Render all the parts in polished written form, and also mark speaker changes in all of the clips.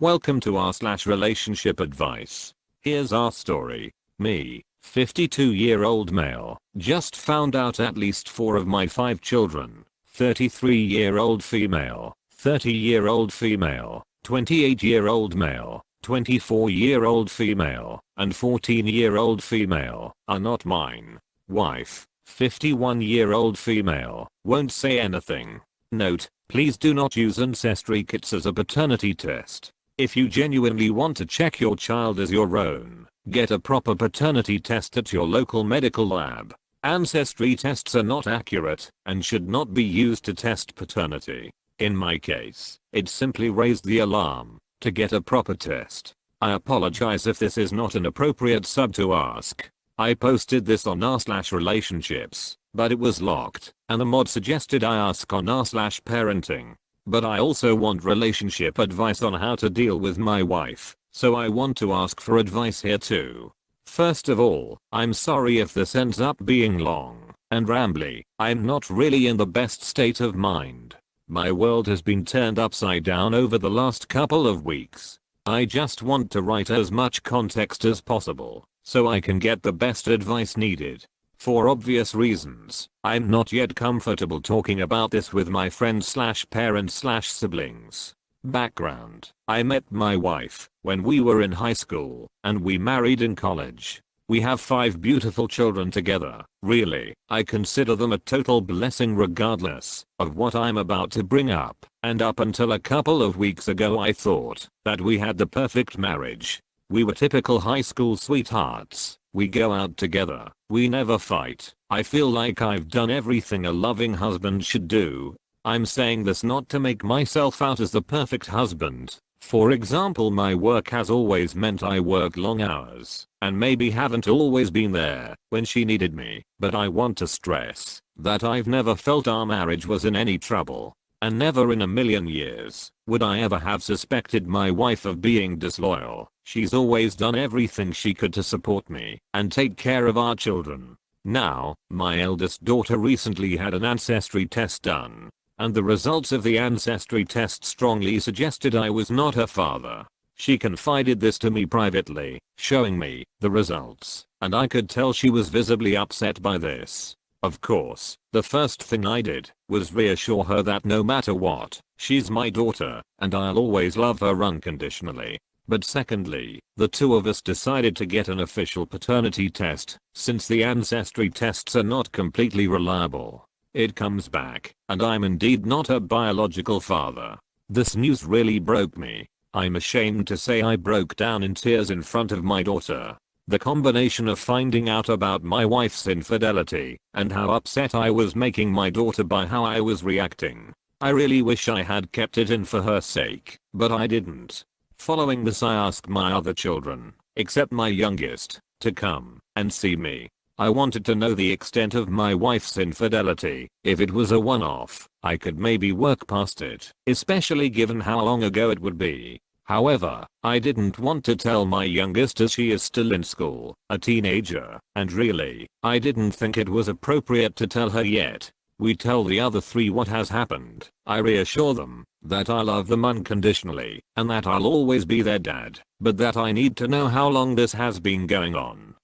Speaker 1: Welcome to r/relationship advice. Here's our story. Me, 52-year-old male, just found out at least 4 of my 5 children. 33-year-old female, 30-year-old female, 28-year-old male, 24-year-old female, and 14-year-old female are not mine. Wife, 51-year-old female, won't say anything. Note, please do not use ancestry kits as a paternity test. If you genuinely want to check your child as your own, get a proper paternity test at your local medical lab. Ancestry tests are not accurate and should not be used to test paternity. In my case, it simply raised the alarm to get a proper test. I apologize if this is not an appropriate sub to ask. I posted this on r/relationships, but it was locked, and the mod suggested I ask on r/parenting. But I also want relationship advice on how to deal with my wife, so I want to ask for advice here too. First of all, I'm sorry if this ends up being long and rambly. I'm not really in the best state of mind. My world has been turned upside down over the last couple of weeks. I just want to write as much context as possible, so I can get the best advice needed. For obvious reasons, I'm not yet comfortable talking about this with my friends/parents/siblings. Background: I met my wife when we were in high school, and we married in college. We have 5 beautiful children together. Really, I consider them a total blessing regardless of what I'm about to bring up, and up until a couple of weeks ago I thought that we had the perfect marriage. We were typical high school sweethearts. We go out together. We never fight. I feel like I've done everything a loving husband should do. I'm saying this not to make myself out as the perfect husband. For example, my work has always meant I work long hours, and maybe haven't always been there when she needed me. But I want to stress that I've never felt our marriage was in any trouble. And never in a million years would I ever have suspected my wife of being disloyal. She's always done everything she could to support me and take care of our children. Now, my eldest daughter recently had an ancestry test done, and the results of the ancestry test strongly suggested I was not her father. She confided this to me privately, showing me the results, and I could tell she was visibly upset by this. Of course, the first thing I did was reassure her that no matter what, she's my daughter, and I'll always love her unconditionally. But secondly, the two of us decided to get an official paternity test, since the ancestry tests are not completely reliable. It comes back, and I'm indeed not her biological father. This news really broke me. I'm ashamed to say I broke down in tears in front of my daughter. The combination of finding out about my wife's infidelity and how upset I was making my daughter by how I was reacting. I really wish I had kept it in for her sake, but I didn't. Following this, I asked my other children, except my youngest, to come and see me. I wanted to know the extent of my wife's infidelity. If it was a one-off, I could maybe work past it, especially given how long ago it would be. However, I didn't want to tell my youngest as she is still in school, a teenager, and really, I didn't think it was appropriate to tell her yet. We tell the other 3 what has happened. I reassure them that I love them unconditionally and that I'll always be their dad, but that I need to know how long this has been going on.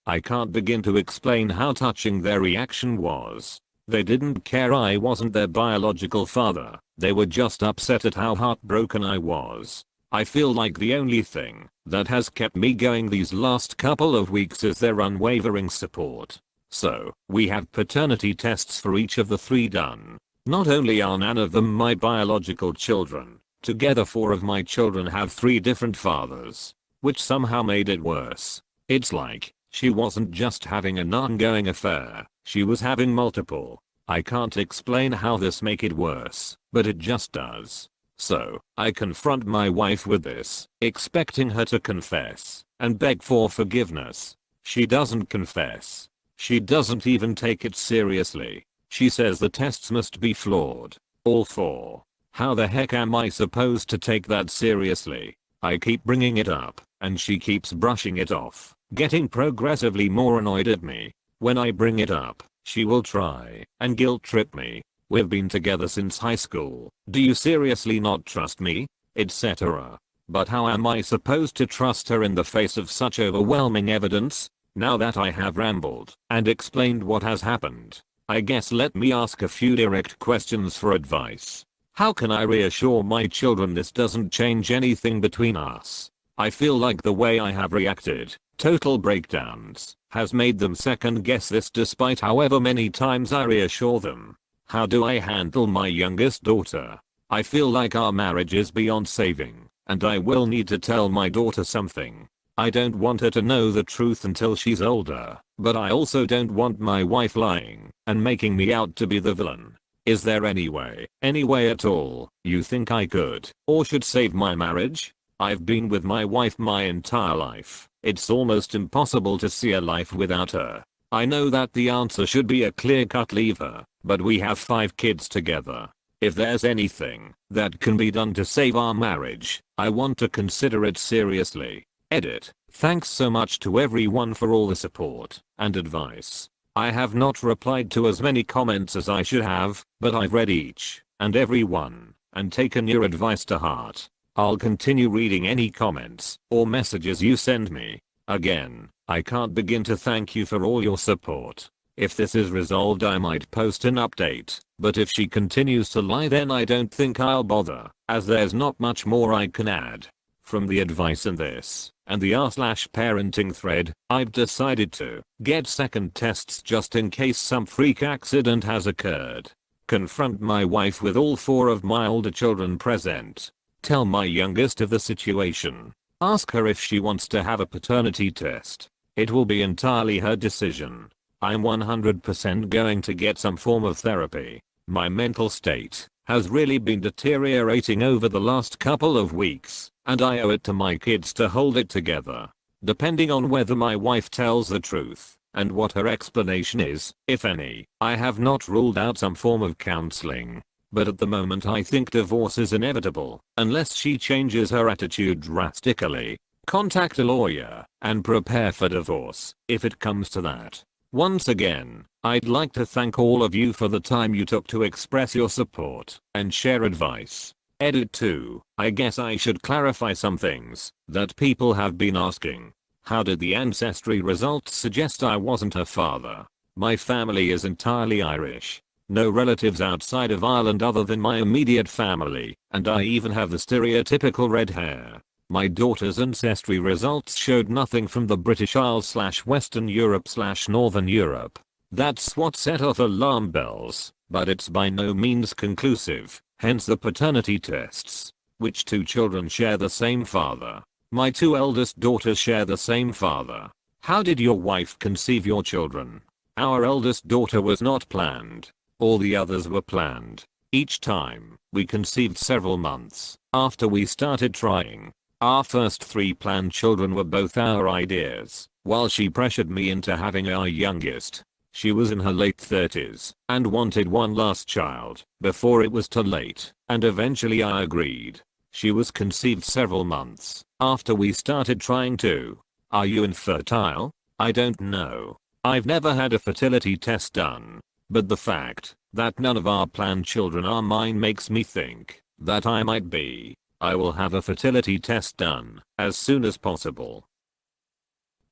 Speaker 1: I can't begin to explain how touching their reaction was. They didn't care I wasn't their biological father. They were just upset at how heartbroken I was. I feel like the only thing that has kept me going these last couple of weeks is their unwavering support. So, we have paternity tests for each of the 3 done. Not only are none of them my biological children, together 4 of my children have 3 different fathers, which somehow made it worse. It's like she wasn't just having an ongoing affair, she was having multiple. I can't explain how this make it worse, but it just does. So, I confront my wife with this, expecting her to confess and beg for forgiveness. She doesn't confess. She doesn't even take it seriously. She says the tests must be flawed. All 4. How the heck am I supposed to take that seriously? I keep bringing it up, and she keeps brushing it off, getting progressively more annoyed at me. When I bring it up, she will try and guilt trip me. We've been together since high school. Do you seriously not trust me? Etc. But how am I supposed to trust her in the face of such overwhelming evidence? Now that I have rambled and explained what has happened, I guess let me ask a few direct questions for advice. How can I reassure my children this doesn't change anything between us? I feel like the way I have reacted, total breakdowns, has made them second guess this despite however many times I reassure them. How do I handle my youngest daughter? I feel like our marriage is beyond saving, and I will need to tell my daughter something. I don't want her to know the truth until she's older, but I also don't want my wife lying and making me out to be the villain. Is there any way at all, you think I could or should save my marriage? I've been with my wife my entire life. It's almost impossible to see a life without her. I know that the answer should be a clear-cut leave her, but we have 5 kids together. If there's anything that can be done to save our marriage, I want to consider it seriously. Edit. Thanks so much to everyone for all the support and advice. I have not replied to as many comments as I should have, but I've read each and every one and taken your advice to heart. I'll continue reading any comments or messages you send me. Again, I can't begin to thank you for all your support. If this is resolved I might post an update, but if she continues to lie then I don't think I'll bother, as there's not much more I can add. From the advice in this and the r/parenting thread, I've decided to get second tests just in case some freak accident has occurred. Confront my wife with all 4 of my older children present. Tell my youngest of the situation. Ask her if she wants to have a paternity test. It will be entirely her decision. I'm 100% going to get some form of therapy. My mental state has really been deteriorating over the last couple of weeks, and I owe it to my kids to hold it together. Depending on whether my wife tells the truth and what her explanation is, if any, I have not ruled out some form of counseling. But at the moment I think divorce is inevitable, unless she changes her attitude drastically. Contact a lawyer and prepare for divorce, if it comes to that. Once again, I'd like to thank all of you for the time you took to express your support and share advice. Edit 2. I guess I should clarify some things that people have been asking. How did the ancestry results suggest I wasn't her father? My family is entirely Irish. No relatives outside of Ireland other than my immediate family, and I even have the stereotypical red hair. My daughter's ancestry results showed nothing from the British Isles/Western Europe/Northern Europe. That's what set off alarm bells, but it's by no means conclusive, hence the paternity tests. Which 2 children share the same father? My 2 eldest daughters share the same father. How did your wife conceive your children? Our eldest daughter was not planned. All the others were planned. Each time, we conceived several months after we started trying. Our first 3 planned children were both our ideas, while she pressured me into having our youngest. She was in her late 30s and wanted one last child before it was too late, and eventually I agreed. She was conceived several months after we started trying too. Are you infertile? I don't know. I've never had a fertility test done. But the fact that none of our planned children are mine makes me think that I might be. I will have a fertility test done as soon as possible.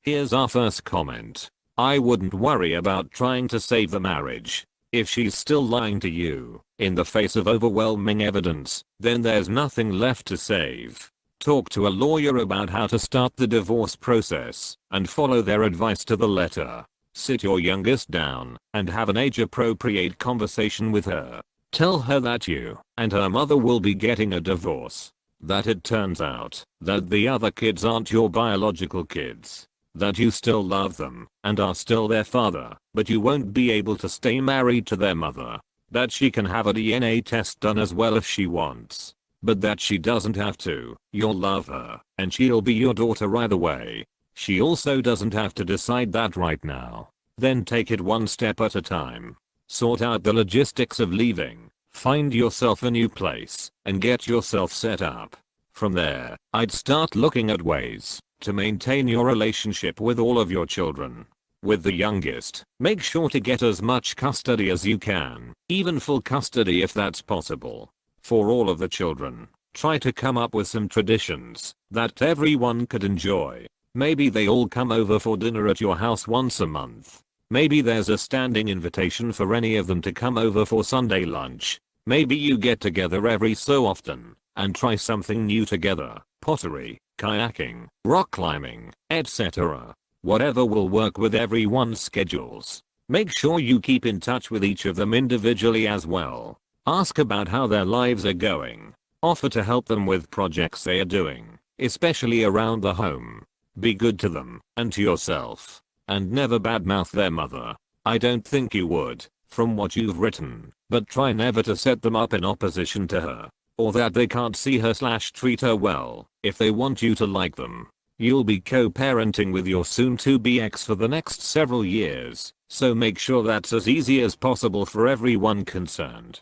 Speaker 1: Here's our first comment. I wouldn't worry about trying to save the marriage. If she's still lying to you in the face of overwhelming evidence, then there's nothing left to save. Talk to a lawyer about how to start the divorce process and follow their advice to the letter. Sit your youngest down and have an age-appropriate conversation with her. Tell her that you and her mother will be getting a divorce. That it turns out that the other kids aren't your biological kids. That you still love them and are still their father, but you won't be able to stay married to their mother. That she can have a DNA test done as well if she wants. But that she doesn't have to. You'll love her and she'll be your daughter either way. She also doesn't have to decide that right now. Then take it one step at a time. Sort out the logistics of leaving, find yourself a new place, and get yourself set up. From there, I'd start looking at ways to maintain your relationship with all of your children. With the youngest, make sure to get as much custody as you can, even full custody if that's possible. For all of the children, Try to come up with some traditions that everyone could enjoy. Maybe they all come over for dinner at your house once a month. Maybe there's a standing invitation for any of them to come over for Sunday lunch. Maybe you get together every so often and try something new together. Pottery, kayaking, rock climbing, etc. Whatever will work with everyone's schedules. Make sure you keep in touch with each of them individually as well. Ask about how their lives are going. Offer to help them with projects they are doing, especially around the home. Be good to them and to yourself. And never badmouth their mother. I don't think you would, from what you've written, but try never to set them up in opposition to her. Or that they can't see her / treat her well, if they want you to like them. You'll be co-parenting with your soon-to-be ex for the next several years, so make sure that's as easy as possible for everyone concerned.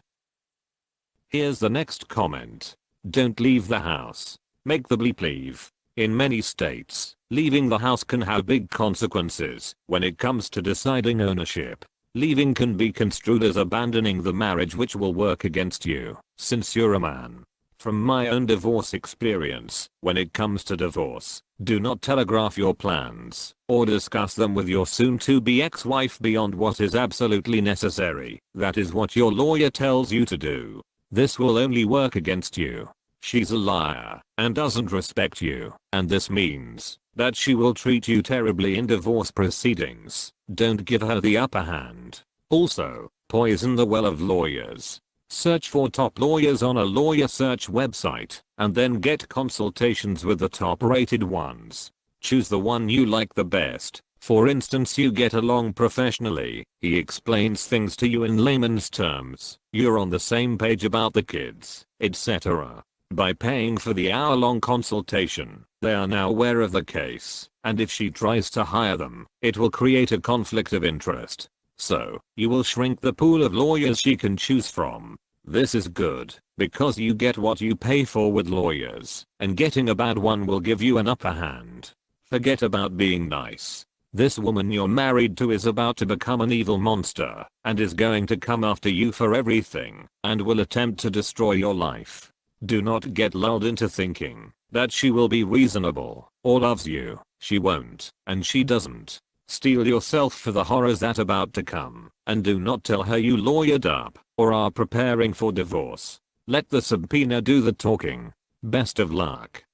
Speaker 1: Here's the next comment. Don't leave the house. Make the bleep leave. In many states, leaving the house can have big consequences when it comes to deciding ownership. Leaving can be construed as abandoning the marriage, which will work against you, since you're a man. From my own divorce experience, when it comes to divorce, do not telegraph your plans or discuss them with your soon-to-be ex-wife beyond what is absolutely necessary. That is what your lawyer tells you to do. This will only work against you. She's a liar and doesn't respect you, and this means that she will treat you terribly in divorce proceedings. Don't give her the upper hand. Also, poison the well of lawyers. Search for top lawyers on a lawyer search website, and then get consultations with the top rated ones. Choose the one you like the best. For instance, you get along professionally, he explains things to you in layman's terms, you're on the same page about the kids, etc. By paying for the hour-long consultation, they are now aware of the case, and if she tries to hire them, it will create a conflict of interest. So, you will shrink the pool of lawyers she can choose from. This is good, because you get what you pay for with lawyers, and getting a bad one will give you an upper hand. Forget about being nice. This woman you're married to is about to become an evil monster, and is going to come after you for everything, and will attempt to destroy your life. Do not get lulled into thinking that she will be reasonable or loves you. She won't, and she doesn't. Steel yourself for the horrors that about to come, and do not tell her you lawyered up or are preparing for divorce. Let the subpoena do the talking. Best of luck.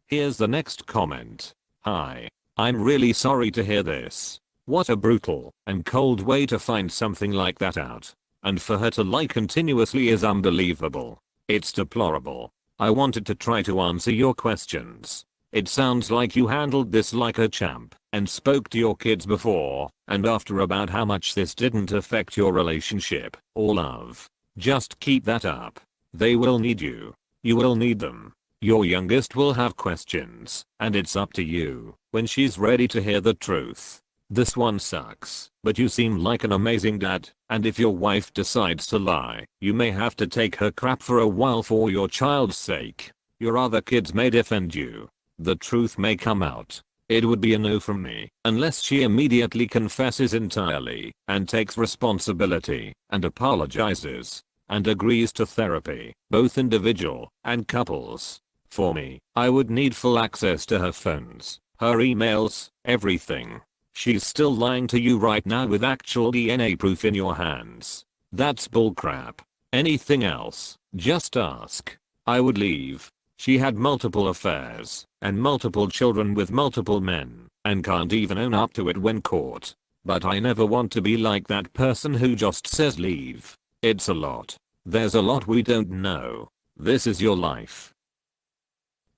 Speaker 1: Here's the next comment. Hi. I'm really sorry to hear this. What a brutal and cold way to find something like that out. And for her to lie continuously is unbelievable. It's deplorable. I wanted to try to answer your questions. It sounds like you handled this like a champ and spoke to your kids before and after about how much this didn't affect your relationship or love. Just keep that up. They will need you. You will need them. Your youngest will have questions, and it's up to you when she's ready to hear the truth. This one sucks, but you seem like an amazing dad, and if your wife decides to lie, you may have to take her crap for a while for your child's sake. Your other kids may defend you. The truth may come out. It would be a no from me, unless she immediately confesses entirely, and takes responsibility, and apologizes, and agrees to therapy, both individual and couples. For me, I would need full access to her phones, her emails, everything. She's still lying to you right now with actual DNA proof in your hands. That's bullcrap. Anything else, just ask. I would leave. She had multiple affairs, and multiple children with multiple men, and can't even own up to it when caught. But I never want to be like that person who just says leave. It's a lot. There's a lot we don't know. This is your life.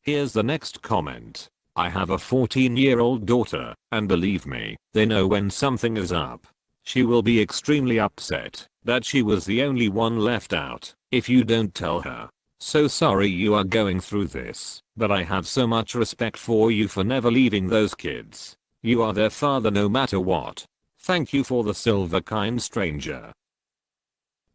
Speaker 1: Here's the next comment. I have a 14-year-old daughter, and believe me, they know when something is up. She will be extremely upset that she was the only one left out if you don't tell her. So sorry you are going through this, but I have so much respect for you for never leaving those kids. You are their father no matter what. Thank you for the silver kind stranger.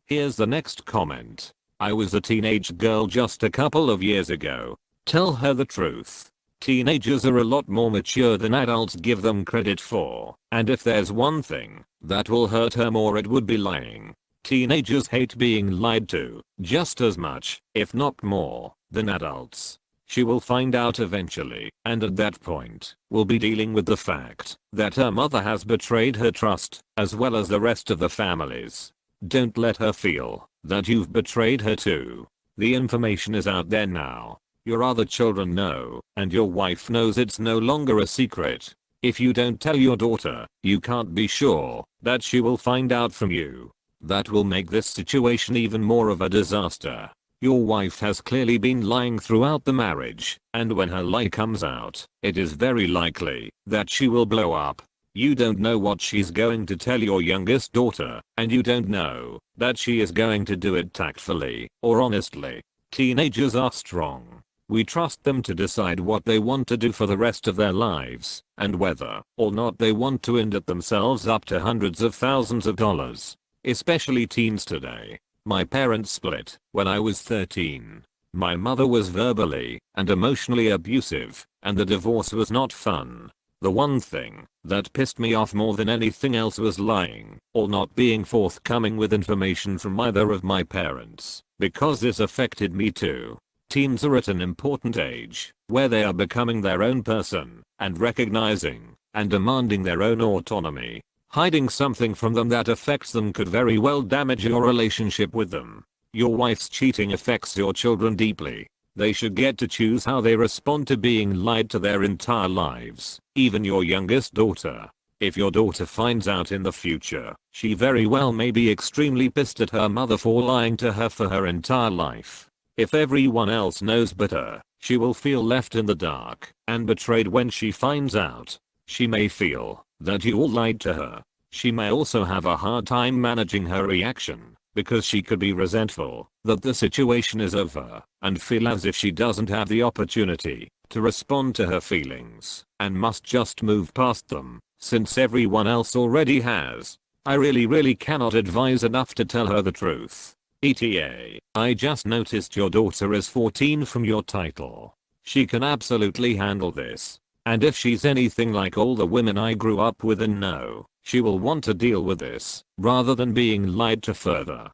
Speaker 1: Here's the next comment. I was a teenage girl just a couple of years ago. Tell her the truth. Teenagers are a lot more mature than adults give them credit for, and if there's one thing that will hurt her more, it would be lying. Teenagers hate being lied to just as much, if not more, than adults. She will find out eventually, and at that point, will be dealing with the fact that her mother has betrayed her trust, as well as the rest of the families. Don't let her feel that you've betrayed her too. The information is out there now. Your other children know, and your wife knows it's no longer a secret. If you don't tell your daughter, you can't be sure that she will find out from you. That will make this situation even more of a disaster. Your wife has clearly been lying throughout the marriage, and when her lie comes out, it is very likely that she will blow up. You don't know what she's going to tell your youngest daughter, and you don't know that she is going to do it tactfully or honestly. Teenagers are strong. We trust them to decide what they want to do for the rest of their lives, and whether or not they want to injure themselves up to hundreds of thousands of dollars. Especially teens today. My parents split when I was 13. My mother was verbally and emotionally abusive, and the divorce was not fun. The one thing that pissed me off more than anything else was lying or not being forthcoming with information from either of my parents, because this affected me too. Teens are at an important age where they are becoming their own person and recognizing and demanding their own autonomy. Hiding something from them that affects them could very well damage your relationship with them. Your wife's cheating affects your children deeply. They should get to choose how they respond to being lied to their entire lives, even your youngest daughter. If your daughter finds out in the future, she very well may be extremely pissed at her mother for lying to her for her entire life. If everyone else knows but her, she will feel left in the dark and betrayed when she finds out. She may feel that you all lied to her. She may also have a hard time managing her reaction, because she could be resentful that the situation is over and feel as if she doesn't have the opportunity to respond to her feelings and must just move past them since everyone else already has. I really cannot advise enough to tell her the truth. ETA, I just noticed your daughter is 14 from your title. She can absolutely handle this. And if she's anything like all the women I grew up with and know, she will want to deal with this, rather than being lied to further.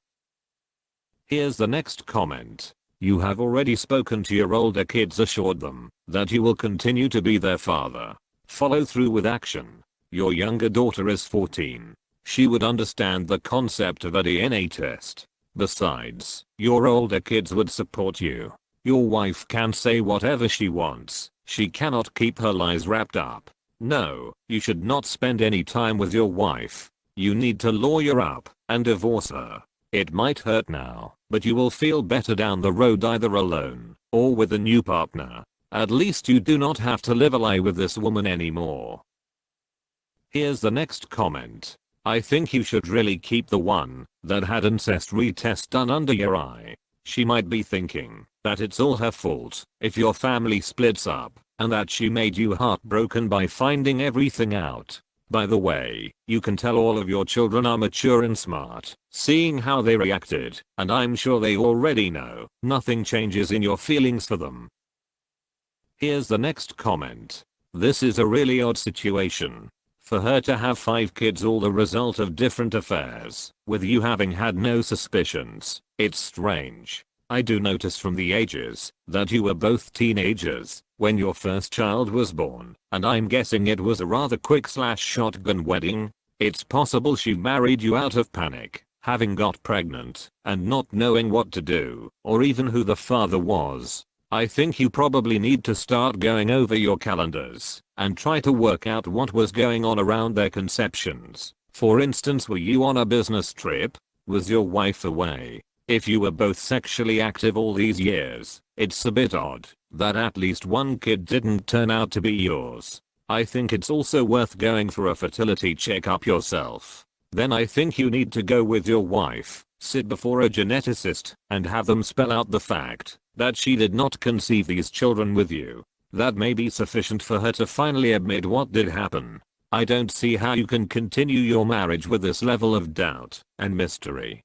Speaker 1: Here's the next comment. You have already spoken to your older kids, assured them that you will continue to be their father. Follow through with action. Your younger daughter is 14. She would understand the concept of a DNA test. Besides, your older kids would support you. Your wife can say whatever she wants. She cannot keep her lies wrapped up. No, you should not spend any time with your wife. You need to lawyer up and divorce her. It might hurt now, but you will feel better down the road either alone or with a new partner. At least you do not have to live a lie with this woman anymore. Here's the next comment. I think you should really keep the one that had incest retest done under your eye. She might be thinking that it's all her fault if your family splits up, and that she made you heartbroken by finding everything out. By the way, you can tell all of your children are mature and smart, seeing how they reacted, and I'm sure they already know nothing changes in your feelings for them. Here's the next comment. This is a really odd situation. For her to have 5 kids, all the result of different affairs, with you having had no suspicions, it's strange. I do notice from the ages that you were both teenagers when your first child was born, and I'm guessing it was a rather quick shotgun wedding. It's possible she married you out of panic, having got pregnant, and not knowing what to do, or even who the father was. I think you probably need to start going over your calendars and try to work out what was going on around their conceptions. For instance, were you on a business trip? Was your wife away? If you were both sexually active all these years, it's a bit odd that at least one kid didn't turn out to be yours. I think it's also worth going for a fertility checkup yourself. Then I think you need to go with your wife, sit before a geneticist, and have them spell out the fact that she did not conceive these children with you. That may be sufficient for her to finally admit what did happen. I don't see how you can continue your marriage with this level of doubt and mystery.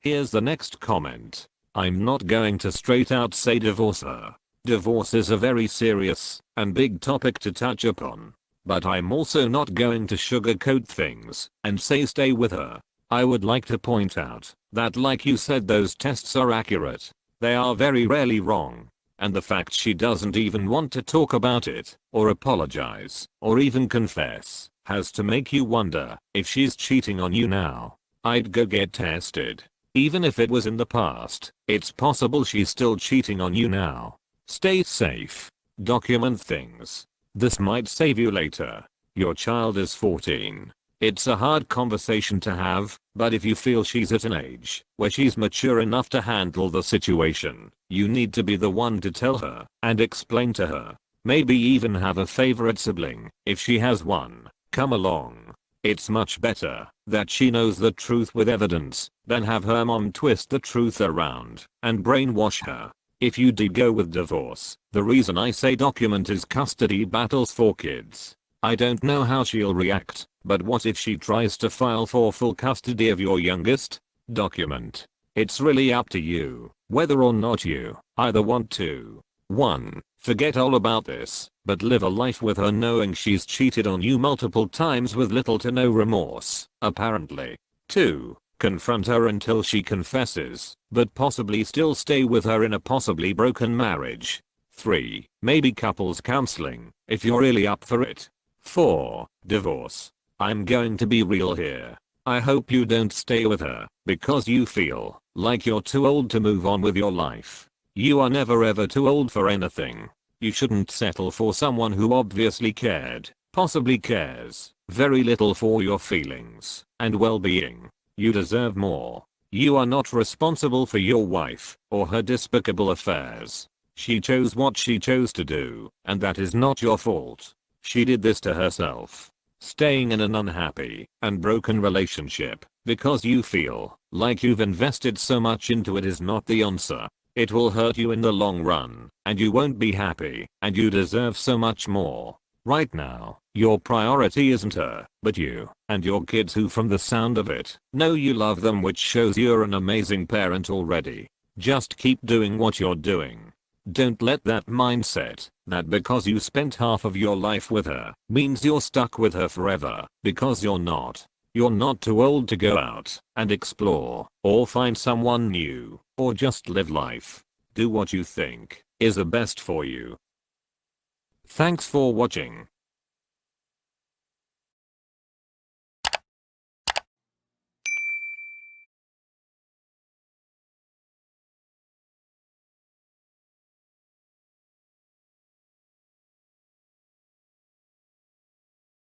Speaker 1: Here's the next comment. I'm not going to straight out say divorce her. Divorce is a very serious and big topic to touch upon. But I'm also not going to sugarcoat things and say stay with her. I would like to point out that, like you said, those tests are accurate. They are very rarely wrong. And the fact she doesn't even want to talk about it, or apologize, or even confess, has to make you wonder if she's cheating on you now. I'd go get tested. Even if it was in the past, it's possible she's still cheating on you now. Stay safe. Document things. This might save you later. Your child is 14. It's a hard conversation to have, but if you feel she's at an age where she's mature enough to handle the situation, you need to be the one to tell her and explain to her. Maybe even have a favorite sibling, if she has one, come along. It's much better that she knows the truth with evidence than have her mom twist the truth around and brainwash her. If you did go with divorce, the reason I say document is custody battles for kids. I don't know how she'll react, but what if she tries to file for full custody of your youngest? Document. It's really up to you whether or not you either want to 1. Forget all about this, but live a life with her knowing she's cheated on you multiple times with little to no remorse, apparently. 2. Confront her until she confesses, but possibly still stay with her in a possibly broken marriage. 3. Maybe couples counseling, if you're really up for it. 4. Divorce. I'm going to be real here. I hope you don't stay with her because you feel like you're too old to move on with your life. You are never ever too old for anything. You shouldn't settle for someone who obviously cared, possibly cares, very little for your feelings and well-being. You deserve more. You are not responsible for your wife or her despicable affairs. She chose what she chose to do, and that is not your fault. She did this to herself. Staying in an unhappy and broken relationship because you feel like you've invested so much into it is not the answer. It will hurt you in the long run, and you won't be happy, and you deserve so much more. Right now, your priority isn't her, but you and your kids, who from the sound of it know you love them, which shows you're an amazing parent already. Just keep doing what you're doing. Don't let that mindset that because you spent half of your life with her means you're stuck with her forever, because you're not. You're not too old to go out and explore, or find someone new, or just live life. Do what you think is the best for you. Thanks for watching.